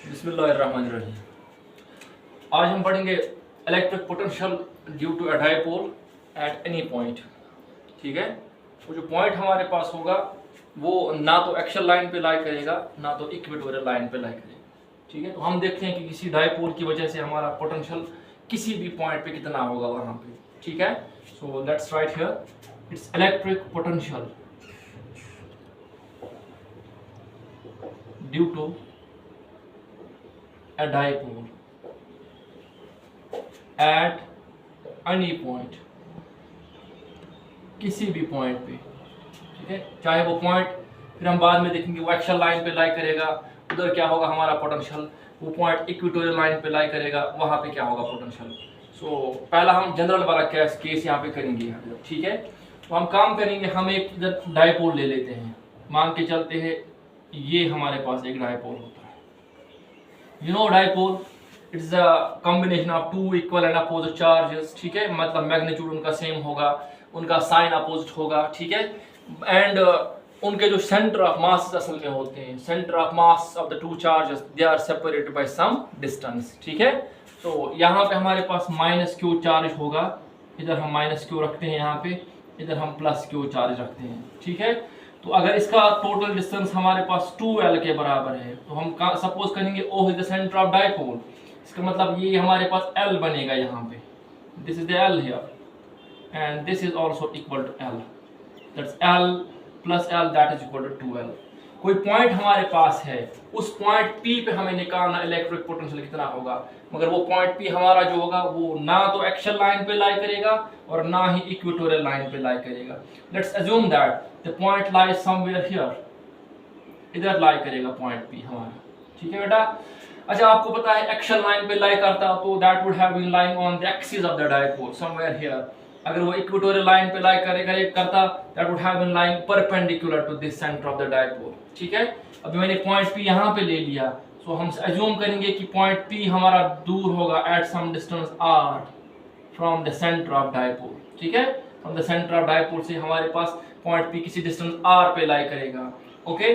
बिस्मिल्लाहिर्रहमानिर्रहीम। आज हम पढ़ेंगे electric potential due to a dipole at any point. ठीक है, तो जो पॉइंट हमारे पास होगा वो ना तो एक्सल लाइन पे लाई करेगा ना तो इक्वेटोरियल लाइन पे लाई करेगा। ठीक है, तो हम देखते हैं कि किसी डाइपोल की वजह से हमारा पोटेंशियल किसी भी पॉइंट पे कितना होगा वहाँ पे। ठीक है, so let's write here it's electric potential due to a dipole at any point, किसी भी पॉइंट पे। ठीक है, चाहे वो पॉइंट फिर हम बाद में देखेंगे वो एक्सल लाइन पे लाई करेगा, उधर क्या होगा हमारा पोटेंशियल, वो पॉइंट इक्वेटोरियल लाइन पे लाई करेगा, वहाँ पे क्या होगा पोटेंशियल। सो पहला हम जनरल वाला केस यहाँ पे करेंगे। ठीक है, तो हम काम करेंगे, हम एक इधर डाइपोल ले लेते हैं, मान के चलते हैं ये हमारे पास एक डाइपोल होता है। You know dipole, it's a combination of two equal and opposite charges। ठीक है, मतलब मैग्नीट्यूड उनका सेम होगा, उनका साइन अपोजिट होगा। ठीक है, एंड उनके जो सेंटर ऑफ मास असल में होते हैं, centre of mass of the two charges they are separated by some distance. ठीक है, तो यहाँ पे हमारे पास माइनस क्यू चार्ज होगा, इधर हम माइनस क्यू रखते हैं, यहाँ पे इधर हम प्लस क्यू चार्ज रखते हैं। ठीक है, तो अगर इसका टोटल डिस्टेंस हमारे पास 2L के बराबर है तो हम सपोज करेंगे O is the centre of dipole, इसका मतलब ये हमारे पास L बनेगा यहाँ पे, this is the L here and this is also equal to L, that's L plus L that is equal to 2L। कोई पॉइंट हमारे पास है, उस पॉइंट P पे हमें निकालना इलेक्ट्रिक पोटेंशियल कितना होगा, मगर वो पॉइंट P हमारा जो होगा वो ना तो एक्सल लाइन पे लाई करेगा और ना ही इक्वेटोरियल लाइन पे लाई करेगा। Let's assume that the point lies somewhere here, इधर लाई करेगा पॉइंट P हमारा। ठीक है बेटा, अच्छा आपको पता है एक्सल लाइन पे लाई करता तो that would have been lying on the axis of the dipole somewhere here. अगर वो इक्वेटोरियल लाइन पे लाई करता that would have been lying perpendicular to this centre of the dipole. ठीक है, अभी मैंने पॉइंट P यहाँ पे ले लिया, सो हम अज्यूम करेंगे कि पॉइंट P हमारा दूर होगा at some distance r from the centre of dipole. ठीक है, from the centre of dipole से हमारे पास पॉइंट P किसी डिस्टेंस r पे लाई करेगा। ओके,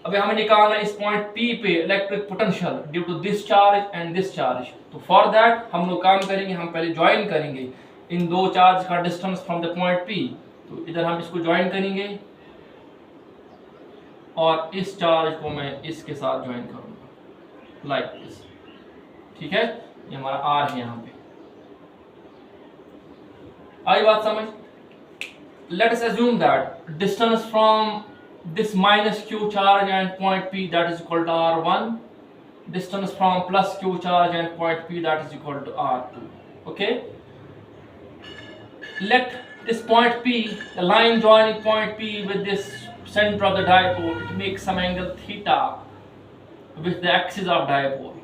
अभी हमें निकालना इस पॉइंट P पे electric potential due to this charge and this charge. तो फॉर दैट हम लोग काम करेंगे, हम पहले ज्वाइन करेंगे इन दो चार्ज का distance from the point P। तो इधर हम इसको ज्वाइन करेंगे और इस चार्ज को मैं इसके साथ ज्वाइन करूंगा लाइक दिस। ठीक है, ये हमारा R है यहाँ पे। आई बात समझ? Let us assume that distance from this minus q charge and point P that is equal to R1, distance from plus q charge and point P that is equal to R2. Okay, let this point P, the line joining point P with this center of the dipole, it makes some angle theta with the axis of dipole.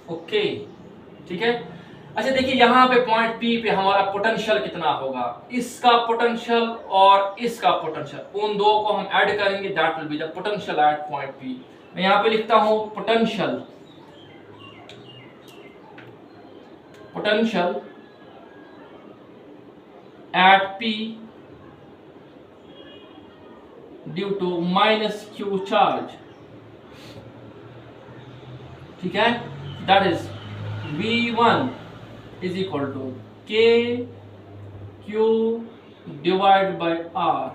Okay, ठीक है। अच्छा देखिए यहाँ पे point P पे हमारा potential कितना होगा, इसका पोटेंशियल और इसका पोटेंशियल, उन दो को हम ऐड करेंगे, that will be the potential at point P। मैं यहाँ पे लिखता हूँ potential at P due to minus Q charge. ठीक है, that is V1 is equal to K Q divided by R।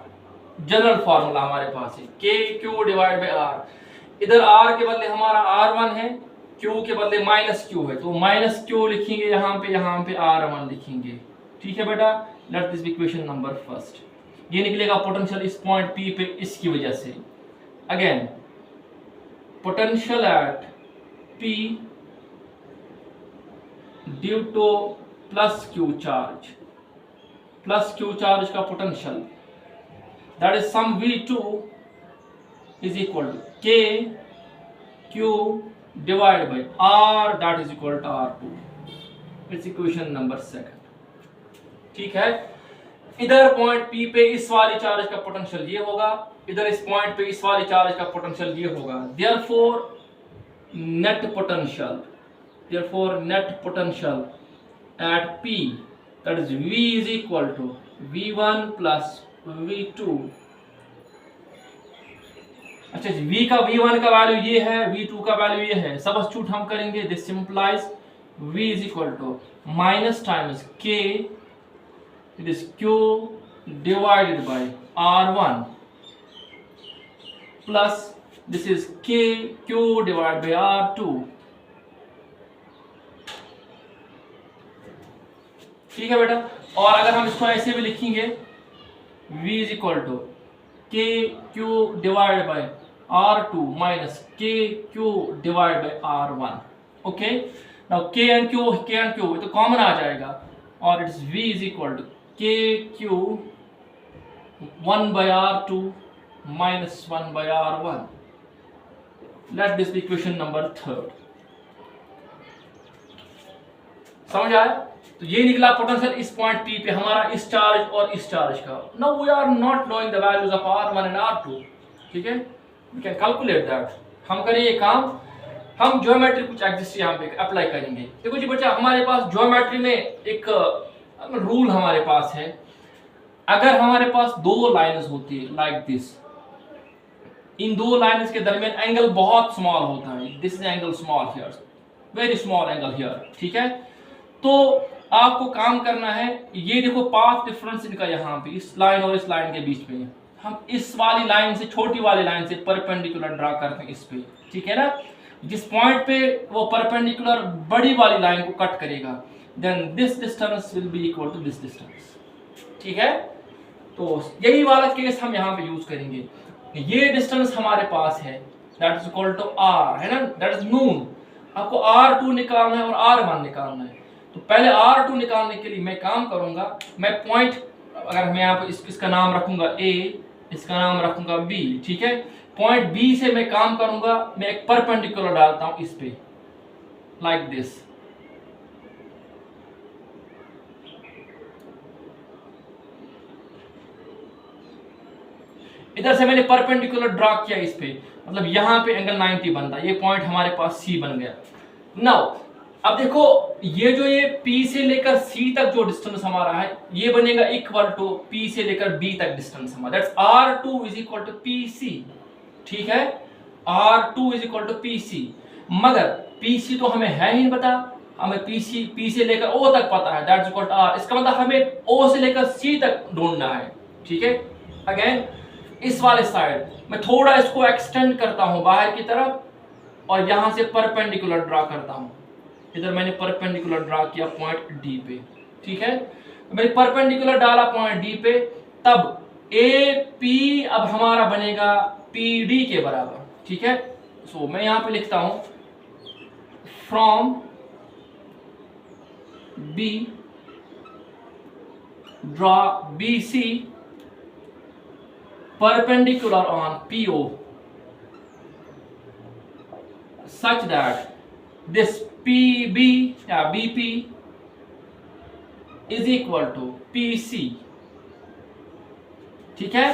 General formula हमारे पास है K Q divided by R। इधर R के बदले हमारा R1 है, Q के बदले माइनस Q है, तो माइनस Q लिखेंगे यहाँ पे R1 लिखेंगे। ठीक है बेटा, let this equation number first. ये निकलेगा पोटेंशियल इस पॉइंट P पे इसकी वजह से। Again potential at P due to plus Q charge का potential, that is sum V2 is equal to K Q divide by R that is equal to R2। It's equation number second. ठीक है, इधर point P पे इस वाली charge का potential ये होगा, इधर इस पॉइंट पे इस वाली चार्ज का पोटेंशियल ये होगा। Therefore net potential at P, that is V is equal to V1 plus V2 अच्छा जी, v1 का वैल्यू ये है, v2 का वैल्यू ये है, सब्स्टिट्यूट हम करेंगे, this simplifies v is equal to minus times k, it is q divided by r1 plus this is k q divide by r2। ठीक है बेटा, और अगर हम इसको ऐसे भी लिखेंगे v is equal to K Q divide by R2 minus K Q divide by R1। Okay, now K and Q ये तो कॉमन आ जाएगा, और it's v is equal to K Q 1 by R2 minus 1 by R1। Let this be equation number 3। समझ आया? तो ये निकला पोटेंशियल इस पॉइंट P पे हमारा, इस चार्ज और इस चार्ज का। Now we are not knowing the values of R1 and R2, ठीक है, वी कैन कैलकुलेट दैट। हम करें ये काम, हम ज्योमेट्री कुछ एग्जिस्ट यहाँ पे अप्लाई करेंगे। देखो जी बच्चा, हमारे पास ज्योमेट्री में एक रूल हमारे पास है, अगर हमारे पास दो लाइन्स होती है लाइक दिस, इन दो लाइन्स के दरमियान एंगल बहुत स्मॉल होता है, this is angle small here, very small angle here, ठीक है, तो आपको काम करना है, ये देखो पाथ डिफरेंस इनका यहाँ पे इस लाइन और इस लाइन के बीच में, हम इस वाली लाइन से, छोटी वाली लाइन से परपेंडिकुलर ड्रा करते हैं इस पे, ठीक है ना, जिस पॉइंट पे वो परपेंडिकुलर बड़ी वाली लाइन को कट करेगा, then this distance will be equal to this distance, ठीक है। तो यही वाला केस हम यहाँ पे यूज करेंगे। ये डिस्टेंस हमारे पास है, that is equal to r, है ना, दैट इज नून। आपको r2 निकालना है और r1 निकालना है। तो पहले R2 निकालने के लिए मैं काम करूंगा, मैं पॉइंट, अगर मैं यहाँ पर इसका नाम रखूंगा A, इसका नाम रखूंगा B, ठीक है, पॉइंट B से मैं काम करूंगा, मैं एक परपेंडिकुलर डालता हूं इस पे, लाइक दिस, इधर से मैंने परपेंडिकुलर ड्रा किया इस पे, मतलब यहां पे एंगल 90 बनता है, ये पॉइंट हमारे पास C बन गया। नाउ अब देखो, ये जो ये P से लेकर C तक जो डिस्टेंस हमारा है, ये बनेगा इक्वल टू P से लेकर B तक डिस्टेंस हमारा, that's R2 is equal to PC, ठीक है, R2 is equal to PC। मगर PC तो हमें है ही नहीं पता, हमें P से लेकर O तक पता है, दैट्स इक्वल टू R, इसका मतलब हमें O से लेकर C तक ढूंढना है, ठीक है। अगेन इस वाले साइड मैं थोड़ा इसको एक्सटेंड करता हूं बाहर की तरफ, और यहां से परपेंडिकुलर ड्रा करता हूं, इधर मैंने परपेंडिकुलर ड्रा किया पॉइंट डी पे, ठीक है, मैंने परपेंडिकुलर डाला पॉइंट डी पे, तब AP अब हमारा बनेगा PD के बराबर, ठीक है। सो मैं यहां पे लिखता हूं from B draw BC perpendicular on PO such that this PB या BP is equal to PC, ठीक है,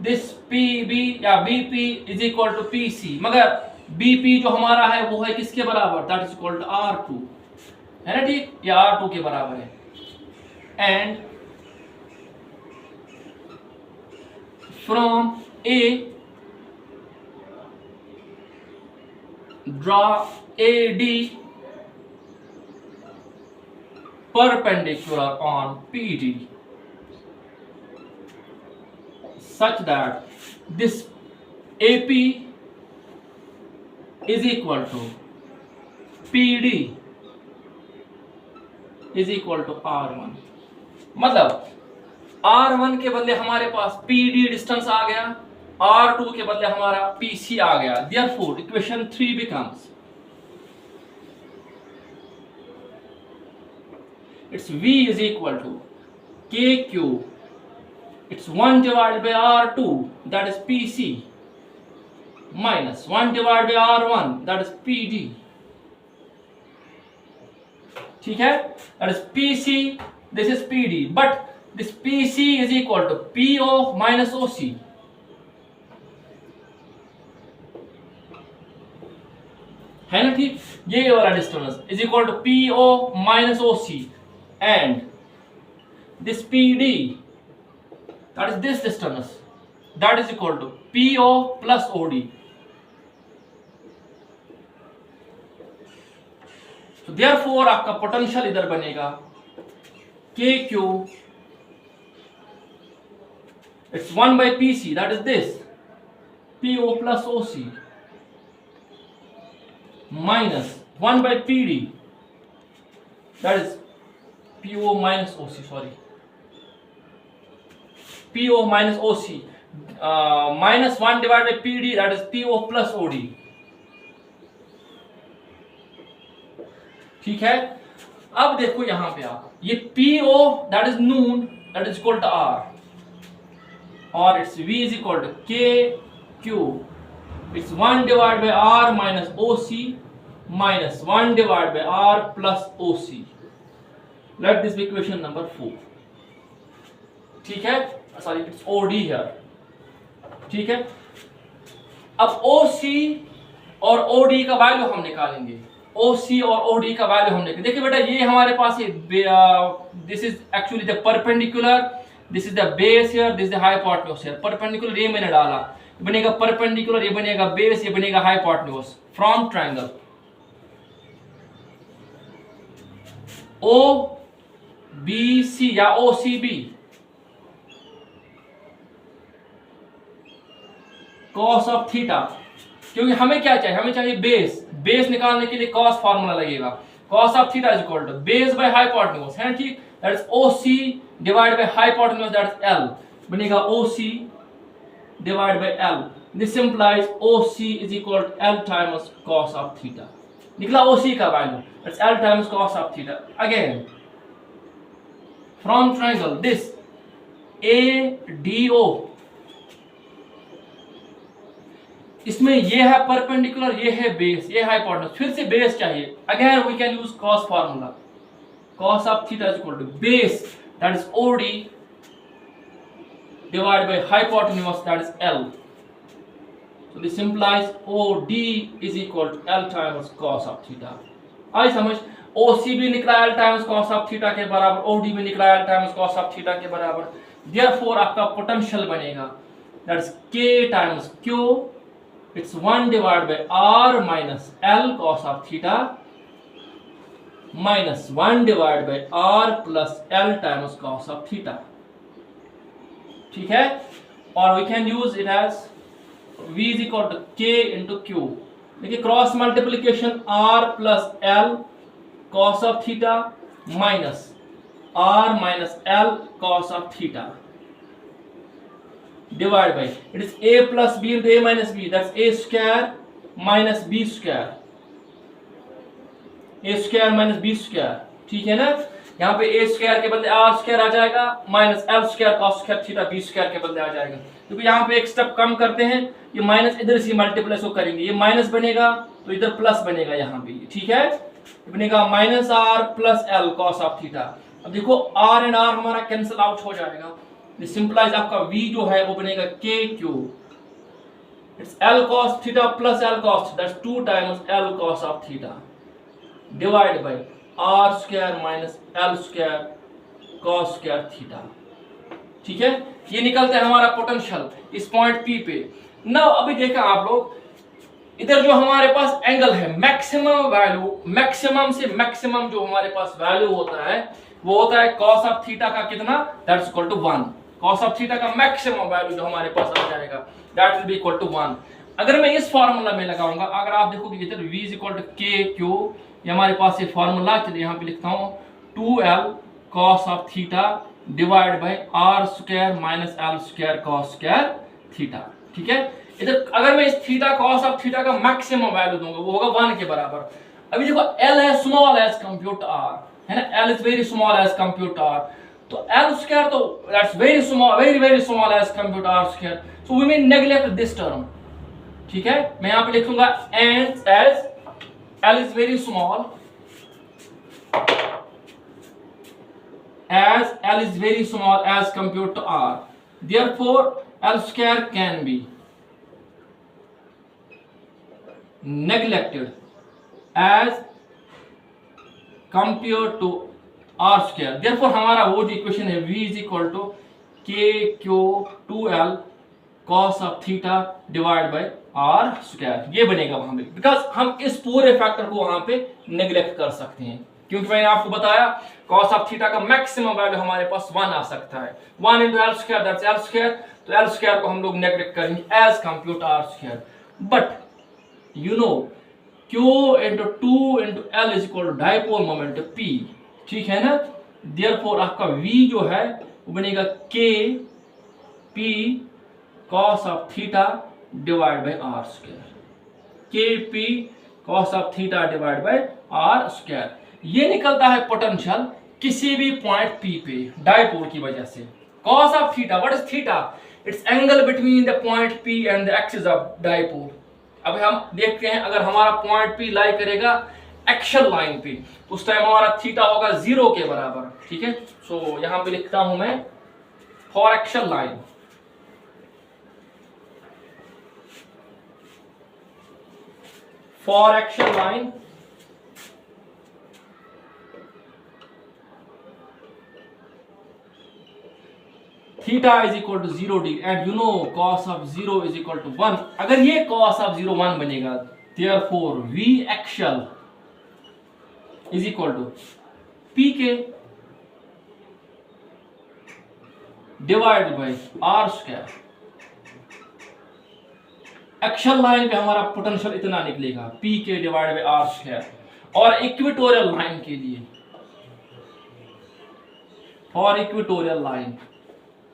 this PB या BP is equal to PC, मगर BP जो हमारा है वो है किसके बराबर, that is equal to R2, है ना, ठीक, ये R2 के बराबर है। And from A draw AD perpendicular on PD such that this AP is equal to PD is equal to R1। मतलब R1 के बदले हमारे पास PD डिस्टेंस आ गया, R2 के बदले हमारा PC आ गया। Therefore, equation 3 becomes, its V is equal to KQ, it's 1 divided by R2, that is PC, minus 1 divided by R1, that is PD, ठीक है, that is PC, this is PD, but this PC is equal to PO minus OC, है ना, ठीक, ये वाला distance is equal to PO minus OC, and this PD, that is this distance, that is equal to PO plus OD. तो therefore आपका potential इधर बनेगा K Q, it's 1 by PC, that is this PO plus OC, minus 1 by PD, that is PO minus OC, sorry PO minus OC, minus 1 divide by PD, that is PO plus OD. ठीक है, अब देखो यहां पे आप ये PO that is known, that is equal to R, और it's V is equal to K Q, it's 1 divide by R minus OC minus 1 divide by R plus OC। Let this be equation number 4। ठीक है, sorry it's OD here. ठीक है, अब OC और OD का value हम निकालेंगे। OC और OD का वैल्यू हमने, देखिए बेटा ये हमारे पास this is actually the perpendicular, this is the base here, this is the hypotenuse here. Perpendicular ये मैंने डाला, ये बनेगा परपेंडिकुलर, ये बनेगा बेस, ये बनेगा हाइपोटेन्यूज फ्रॉम ट्रायंगल OBC या OCB cos ऑफ थीटा, क्योंकि हमें क्या चाहिए, हमें चाहिए बेस। बेस निकालने के लिए cos फार्मूला लगेगा, cos of theta is equal to base by hypotenuse है, ठीक, that is OC divide by hypotenuse, that is L, बनेगा OC divide by L। This implies OC is equal to L times cos of theta. निकला OC का value, that is L times cos of theta. Again from triangle this ADO, इसमें ये है perpendicular, ये है base, ये hypotenuse, फिर से बेस चाहिए। Again we can use cos formula, cos of theta is equal to base that is OD divide by hypotenuse, that is L। So this implies OD is equal to L times cos of theta. आई समझ, OC भी निकला L times cos of theta के बराबर, OD भी निकला L times cos of theta के बराबर। देयरफॉर आपका पोटेंशियल बनेगा that is K times Q, it's 1 divided by R minus L cos of theta minus 1 divided by R plus L times cos of theta। ठीक है, और we can use it as V is equal to K into Q। देखिए cross multiplication R plus L cos of theta minus R minus L cos of theta divided by, it is A plus B into A minus B, that's A square minus B square, A square minus B square। ठीक है ना, यहाँ पे A square के बदले R square आ जाएगा, minus L square cos square theta B square के बदले आ जाएगा। क्योंकि यहाँ पे एक स्टेप कम करते हैं, ये माइनस इधर से मल्टीप्लाई को करेंगे, ये माइनस बनेगा तो इधर प्लस बनेगा यहाँ पे, ठीक है, बनेगा minus R plus L cos of theta. अब देखो R एंड R हमारा कैंसिल आउट हो जाएगा, दिस सिंपलाइज आपका V जो है वो बनेगा KQ, it's L cos theta plus L cos, that's 2 times L cos of theta divide by R square minus L square cos square theta. ठीक है, ये निकलता है हमारा पोटेंशियल इस पॉइंट P पे। नाउ अभी देखा आप लोग, इधर जो हमारे पास एंगल है, मैक्सिमम वैल्यू, मैक्सिमम से मैक्सिमम जो हमारे पास वैल्यू होता है वो होता है cos ऑफ थीटा का कितना, that's equal to 1। cos of theta का मैक्सिमम वैल्यू जो हमारे पास आ जाएगा that will be equal to 1। अगर मैं इस फार्मूला में लगाऊंगा, अगर आप देखोगे इधर v is equal to KQ, ये हमारे पास ये फार्मूला, चलिए यहाँ पे लिखता हूँ 2L cos of theta divide by R square minus L square cos square theta. ठीक है, इधर अगर मैं इस थीटा cos ऑफ थीटा का मैक्सिमम वैल्यू दूंगा वो होगा 1 के बराबर। अभी देखो L है small as compare to R, है ना, L is very small as compare to R, तो L स्क्वायर तो that's very small, very small as compare to R square, so we may neglect this term. ठीक है, मैं यहां पे लिखूंगा and as L is very small, as L is very small as compared to R, therefore L square can be neglected as compared to R square। therefore हमारा वो जो equation है V is equal to KQ 2L cos of theta divide by r square, ये बनेगा वहां पे, because हम इस पूरे फैक्टर को वहां पे नेग्लेक्ट कर सकते हैं, क्योंकि मैंने आपको बताया cos ऑफ थीटा का मैक्सिमम वैल्यू हमारे पास 1 आ सकता है, 1 into l square that's l square, तो l square को हम लोग नेग्लेक्ट करेंगे as compute r square, but you know Q into 2 into L is equal to dipole moment P, ठीक है ना, देयरफॉर आपका V जो है वो बनेगा K P cos of theta divide by r square, K P cos of theta divide by r square, ये निकलता है पोटेंशियल किसी भी पॉइंट P पे डाइपोल की वजह से। cos of theta, what is theta? It's angle between the point P and the axis of dipole. अब हम देखते हैं अगर हमारा पॉइंट P लाई करेगा एक्शन लाइन पे, उस टाइम हमारा थीटा होगा 0 के बराबर, ठीक है। सो यहां पे लिखता हूं मैं for axial line, for axial line theta is equal to 0 degree and you know cos of 0 is equal to 1। अगर ये cos ऑफ 0 1 बनेगा, therefore v axial is equal to p के divide by r square. Axial line पे हमारा potential इतना निकलेगा p के divide by r square, और इक्वेटोरियल लाइन के लिए, for equatorial line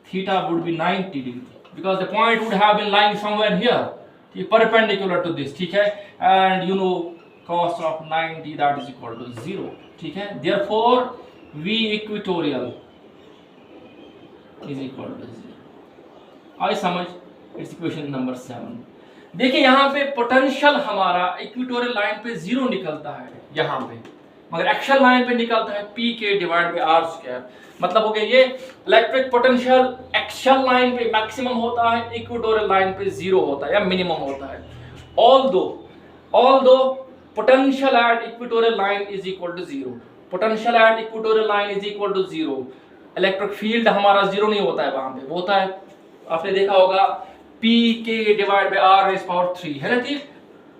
theta would be 90 degree because the point would have been lying somewhere here, perpendicular to this, ठीक है, and you know cos of 90 that is equal to 0, ठीक है, therefore v equatorial is equal to 0। आई समझ, it's equation number 7। देखिए यहाँ पे potential हमारा equatorial line पे 0 निकलता है यहाँ पे, मगर एक्शन लाइन पे निकलता है P के डिवाइड बाय R स्क्वायर। मतलब हो गया ये इलेक्ट्रिक पोटेंशियल एक्शन लाइन पे मैक्सिमम होता है, इक्वेटोरियल लाइन पे 0 होता है या मिनिमम होता है। Although potential at equatorial line is equal to 0, potential at equatorial line is equal to 0, electric field हमारा 0 नहीं होता है वहां पे, वो होता है, आपने देखा होगा P के divide by R rays power 3, है ना, ठीक।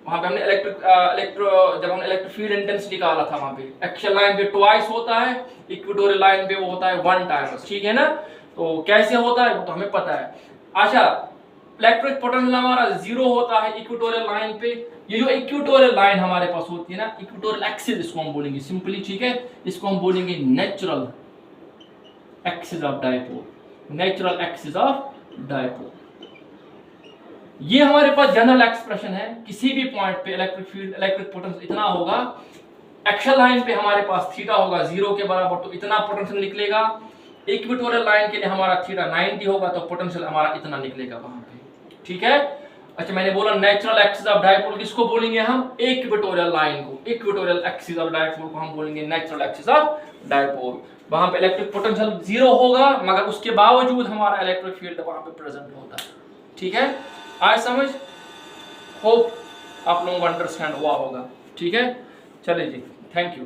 वहां पे हमने जब हमने इलेक्ट्रिक फील्ड इंटेंसिटी निकाला था, वहां पे एक्शन लाइन पे ट्वाइस होता है, इक्वेटोरियल लाइन पे वो होता है 1 टाइम, ठीक है ना। तो कैसे होता है वो तो हमें पता है। अच्छा, इलेक्ट्रिक पोटेंशियल हमारा 0 होता है इक्वेटोरियल लाइन पे। ये जो इक्वेटोरियल लाइन हमारे पास होती है ना, इक्वेटोरियल एक्सिस इसको हम बोलेंगे सिंपली, ठीक है, इसको हम बोलेंगे natural axis of dipole, natural axis of dipole. ये हमारे पास जनरल एक्सप्रेशन है, किसी भी पॉइंट पे इलेक्ट्रिक फील्ड, इलेक्ट्रिक पोटेंशियल इतना होगा, एक्शन लाइन पे हमारे पास थीटा होगा 0 के बराबर, तो इतना पोटेंशियल निकलेगा। इक्वेटोरियल लाइन के लिए हमारा थीटा 90 होगा, तो पोटेंशियल हमारा इतना निकलेगा वहां पे, ठीक है। अच्छा, मैंने बोला नेचुरल एक्सिस ऑफ डाइपोल किसको बोलेंगे हम? इक्वेटोरियल लाइन को, इक्वेटोरियल एक्सिस ऑफ डाइपोल को हम बोलेंगे नेचुरल एक्सिस ऑफ डाइपोल। वहां पे इलेक्ट्रिक पोटेंशियल 0 होगा, मगर उसके बावजूद हमारा इलेक्ट्रिक फील्ड वहां पे प्रेजेंट होता है, ठीक है। आज समझ, होप आप लोगों को अंडरस्टैंड हुआ होगा, ठीक है। चलिए जी, थैंक यू।